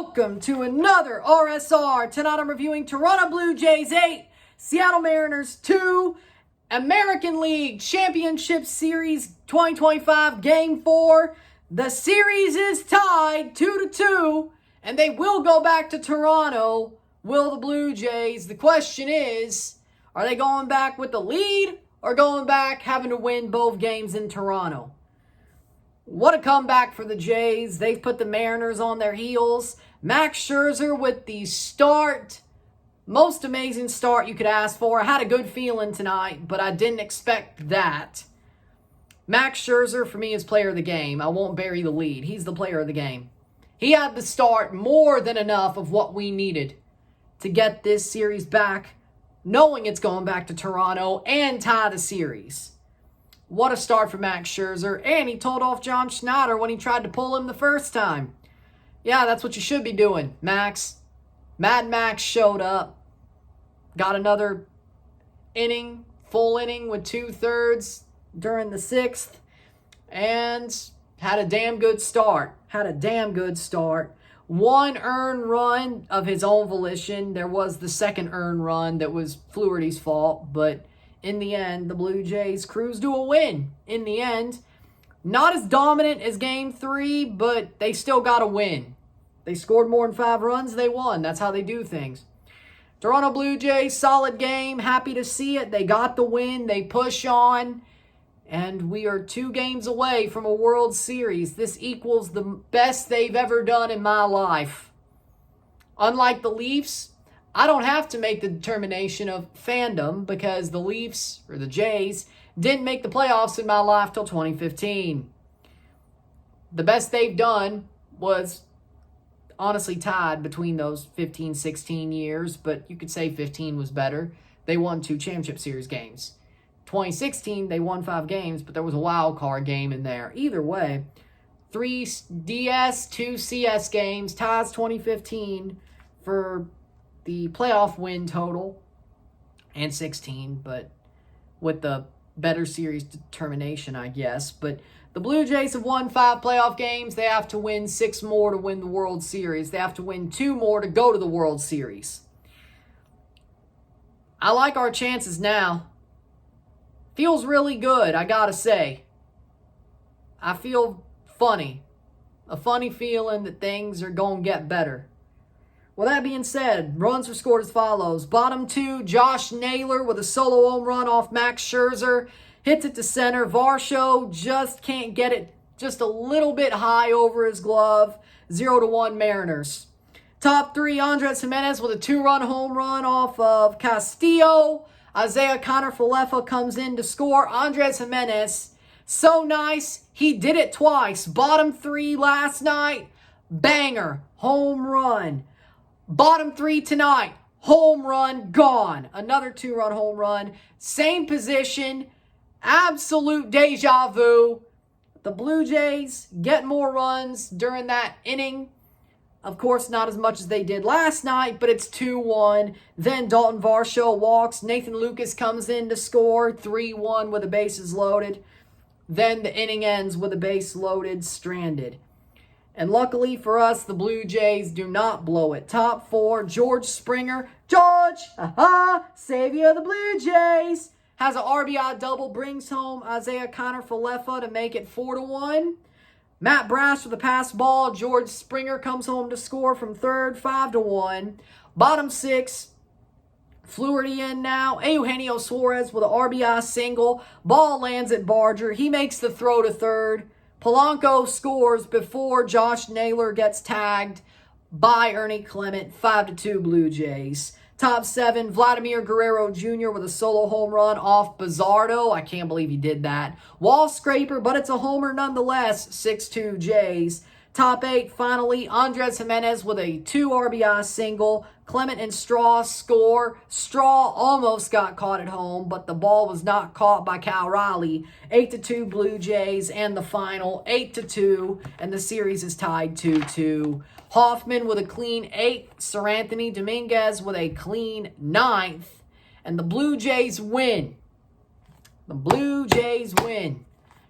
welcome to another RSR. Tonight I'm reviewing Toronto Blue Jays 8, Seattle Mariners 2, American League Championship Series 2025 Game 4. The series is tied 2-2, and they will go back to Toronto. Will the Blue Jays? The question is, are they going back with the lead or going back having to win both games in Toronto? What a comeback for the Jays. They've put the Mariners on their heels. Max Scherzer with the start. Most amazing start you could ask for. I had a good feeling tonight, but I didn't expect that. Max Scherzer, for me, is player of the game. I won't bury the lead. He's the player of the game. He had the start, more than enough of what we needed to get this series back, knowing it's going back to Toronto, and tie the series. What a start for Max Scherzer. And he told off John Schneider when he tried to pull him the first time. Yeah, that's what you should be doing, Max. Mad Max showed up. Got another inning, full inning with 2/3 during the 6th. And had a damn good start. One earned run of his own volition. There was the second earned run that was Fluharty's fault, but in the end, the Blue Jays cruised to a win. In the end, not as dominant as Game 3, but they still got a win. They scored more than 5 runs, they won. That's how they do things. Toronto Blue Jays, solid game. Happy to see it. They got the win. They push on. And we are 2 games away from a World Series. This equals the best they've ever done in my life. Unlike the Leafs, I don't have to make the determination of fandom because the Leafs, or the Jays, didn't make the playoffs in my life till 2015. The best they've done was honestly tied between those 15, 16 years, but you could say 15 was better. They won 2 championship series games. 2016, they won 5 games, but there was a wild card game in there. Either way, 3 DS, 2 CS games, ties 2015 for the playoff win total, and 16, but with the better series determination, I guess. But the Blue Jays have won 5 playoff games. They have to win 6 more to win the World Series. They have to win 2 more to go to the World Series. I like our chances now. Feels really good, I gotta say. I feel funny. A funny feeling that things are gonna get better. Well, that being said, runs were scored as follows. Bottom 2, Josh Naylor with a solo home run off Max Scherzer. Hits it to center. Varsho just can't get it just a little bit high over his glove. 0-1 Mariners. Top 3, Andres Jimenez with a 2-run home run off of Castillo. Isiah Falefa comes in to score. Andres Jimenez, so nice. He did it twice. Bottom 3 last night, banger, home run. Bottom 3 tonight, home run, gone. Another 2-run home run. Same position, absolute deja vu. The Blue Jays get more runs during that inning. Of course, not as much as they did last night, but it's 2-1. Then Dalton Varsho walks. Nathan Lucas comes in to score. 3-1 with the bases loaded. Then the inning ends with a base loaded, stranded. And luckily for us, the Blue Jays do not blow it. Top 4, George Springer. George, savior of the Blue Jays. Has an RBI double, brings home Isiah Falefa to make it 4-1. Matt Brash with a pass ball. George Springer comes home to score from third, 5-1. Bottom 6, Fluharty in now. Eugenio Suarez with an RBI single. Ball lands at Barger. He makes the throw to third. Polanco scores before Josh Naylor gets tagged by Ernie Clement. 5-2 Blue Jays. Top 7, Vladimir Guerrero Jr. with a solo home run off Bizardo. I can't believe he did that. Wall scraper, but it's a homer nonetheless. 6-2 Jays. Top 8, finally, Andres Jimenez with a 2 RBI single. Clement and Straw score. Straw almost got caught at home, but the ball was not caught by Cal Riley. 8-2 Blue Jays, and the final 8-2, and the series is tied 2-2. Hoffman with a clean 8th. Seranthony Dominguez with a clean 9th. And the Blue Jays win.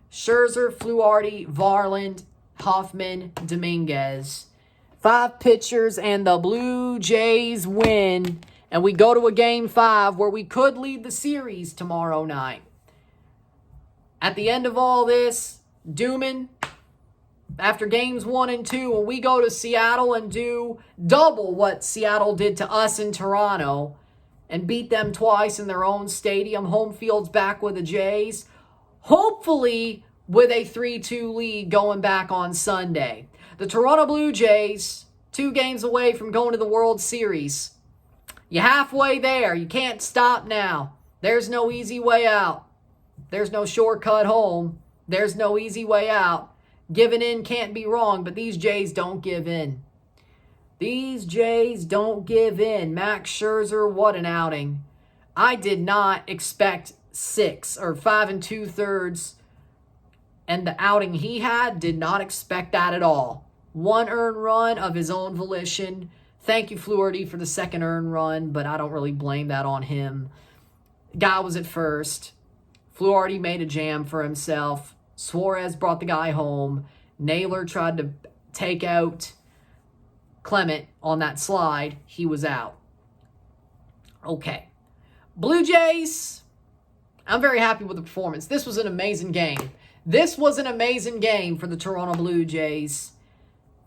Scherzer, Fluharty, Varland, Hoffman, Dominguez. 5 pitchers, and the Blue Jays win. And we go to a Game 5 where we could lead the series tomorrow night. At the end of all this, Dillon, after Games 1 and 2, when we go to Seattle and do double what Seattle did to us in Toronto and beat them twice in their own stadium, home field's back with the Jays, hopefully with a 3-2 lead going back on Sunday. The Toronto Blue Jays, 2 games away from going to the World Series. You're halfway there. You can't stop now. There's no easy way out. There's no shortcut home. There's no easy way out. Giving in can't be wrong, but these Jays don't give in. These Jays don't give in. Max Scherzer, what an outing. I did not expect 6 or 5 2/3, and the outing he had, did not expect that at all. 1 earned run of his own volition. Thank you, Fluharty, for the 2nd earned run, but I don't really blame that on him. Guy was at first. Fluharty made a jam for himself. Suarez brought the guy home. Naylor tried to take out Clement on that slide. He was out. Okay. Blue Jays, I'm very happy with the performance. This was an amazing game. This was an amazing game for the Toronto Blue Jays.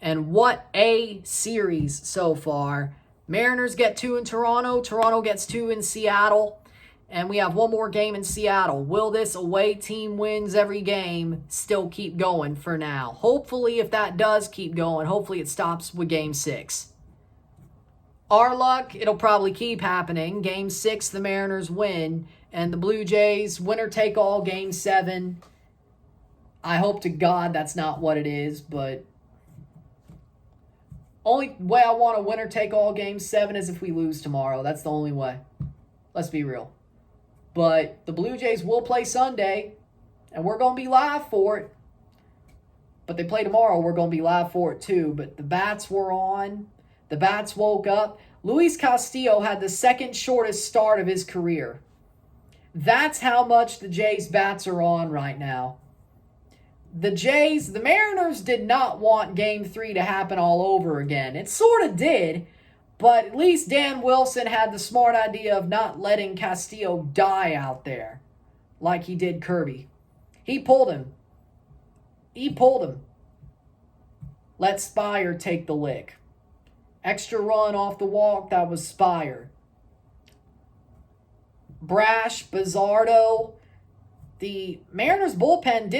And what a series so far. Mariners get 2 in Toronto. Toronto gets 2 in Seattle. And we have one more game in Seattle. Will this away team wins every game still keep going for now? Hopefully, if that does keep going, hopefully it stops with Game 6. Our luck, it'll probably keep happening. Game 6, the Mariners win. And the Blue Jays, winner take all Game 7. I hope to God that's not what it is, but only way I want a winner take all Game 7 is if we lose tomorrow. That's the only way. Let's be real. But the Blue Jays will play Sunday, and we're going to be live for it. But they play tomorrow, we're going to be live for it too. But the bats were on. The bats woke up. Luis Castillo had the 2nd shortest start of his career. That's how much the Jays' bats are on right now. The Mariners did not want Game 3 to happen all over again. It sort of did. But at least Dan Wilson had the smart idea of not letting Castillo die out there like he did Kirby. He pulled him. Let Spire take the lick. Extra run off the walk, that was Spire. Brash, Bizzardo. The Mariners bullpen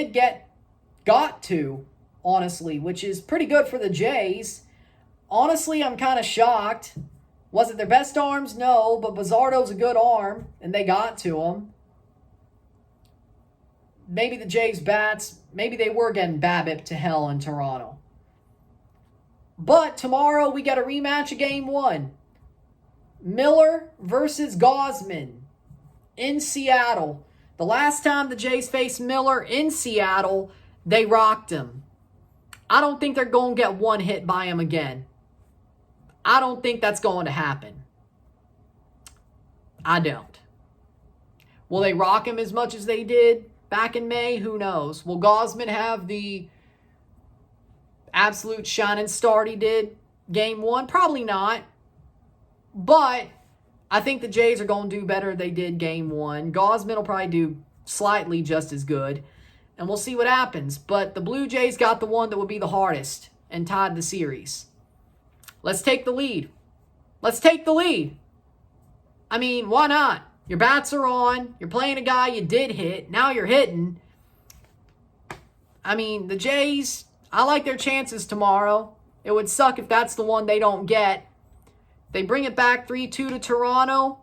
got to, honestly, which is pretty good for the Jays. Honestly, I'm kind of shocked. Was it their best arms? No, but Bizzardo's a good arm, and they got to him. Maybe the Jays' bats, maybe they were getting BABIP to hell in Toronto. But tomorrow we got a rematch of Game 1. Miller versus Gausman in Seattle. The last time the Jays faced Miller in Seattle, they rocked him. I don't think they're going to get one hit by him again. I don't think that's going to happen. I don't. Will they rock him as much as they did back in May? Who knows? Will Gausman have the absolute shining start he did Game 1? Probably not. But I think the Jays are going to do better than they did Game 1. Gausman will probably do slightly just as good. And we'll see what happens. But the Blue Jays got the one that would be the hardest and tied the series. Let's take the lead. Let's take the lead. I mean, why not? Your bats are on. You're playing a guy you did hit. Now you're hitting. I mean, the Jays, I like their chances tomorrow. It would suck if that's the one they don't get. They bring it back 3-2 to Toronto.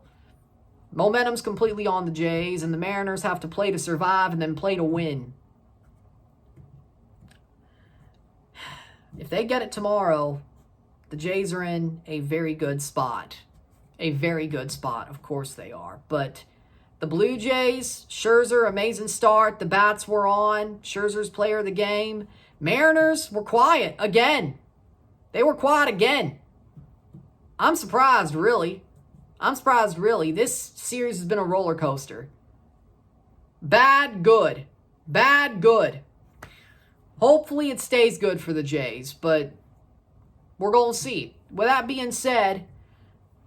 Momentum's completely on the Jays, and the Mariners have to play to survive and then play to win. If they get it tomorrow, the Jays are in a very good spot. A very good spot, of course they are. But the Blue Jays, Scherzer, amazing start. The bats were on. Scherzer's player of the game. Mariners were quiet again. They were quiet again. I'm surprised, really. This series has been a roller coaster. Bad, good. Bad, good. Hopefully it stays good for the Jays, but We're going to see. With that being said,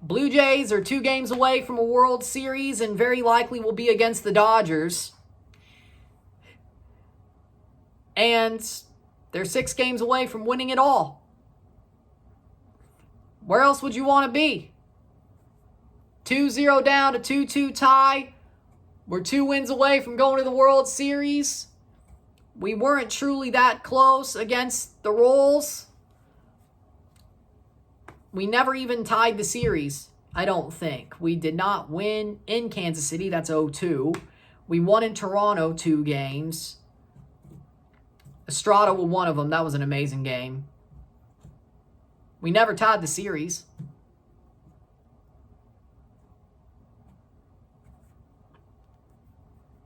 Blue Jays are 2 games away from a World Series and very likely will be against the Dodgers. And they're 6 games away from winning it all. Where else would you want to be? 2-0 down to 2-2 tie. We're 2 wins away from going to the World Series. We weren't truly that close against the Royals. We never even tied the series, I don't think. We did not win in Kansas City. That's 0-2. We won in Toronto 2 games. Estrada was one of them. That was an amazing game. We never tied the series.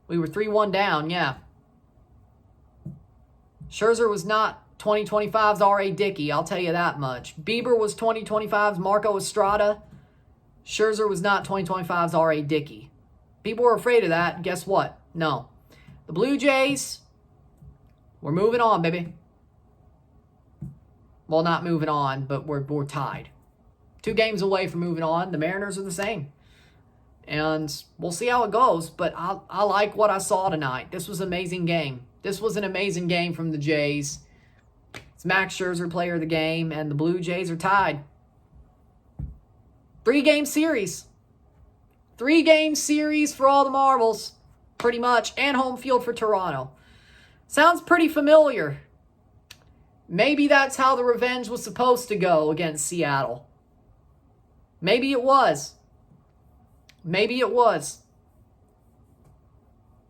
We were 3-1 down, yeah. Scherzer was not 2025's R.A. Dickey, I'll tell you that much. Bieber was 2025's Marco Estrada. Scherzer was not 2025's R.A. Dickey. People were afraid of that. Guess what? No. The Blue Jays, we're moving on, baby. Well, not moving on, but we're tied. 2 games away from moving on. The Mariners are the same. And we'll see how it goes, but I like what I saw tonight. This was an amazing game. This was an amazing game from the Jays. It's Max Scherzer, player of the game, and the Blue Jays are tied. 3-game series. 3-game series for all the marbles, pretty much, and home field for Toronto. Sounds pretty familiar. Maybe that's how the revenge was supposed to go against Seattle. Maybe it was. Maybe it was.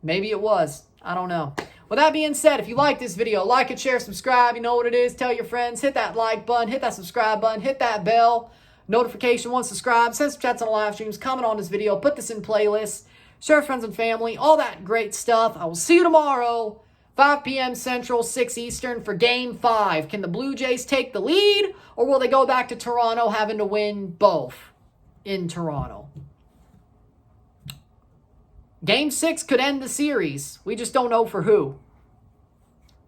Maybe it was. I don't know. With that being said, if you like this video, like it, share, subscribe. You know what it is. Tell your friends. Hit that like button. Hit that subscribe button. Hit that bell notification once subscribed. Send some chats on the live streams. Comment on this video. Put this in playlists. Share with friends and family. All that great stuff. I will see you tomorrow, 5 p.m. Central, 6 Eastern for Game 5. Can the Blue Jays take the lead, or will they go back to Toronto having to win both in Toronto? Game 6 could end the series. We just don't know for who.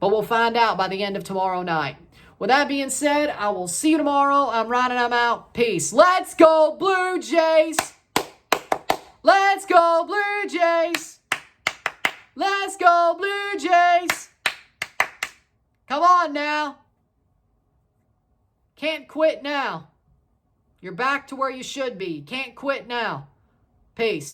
But we'll find out by the end of tomorrow night. With that being said, I will see you tomorrow. I'm Ryan and I'm out. Peace. Let's go, Blue Jays. Let's go, Blue Jays. Let's go, Blue Jays. Come on now. Can't quit now. You're back to where you should be. Can't quit now. Peace.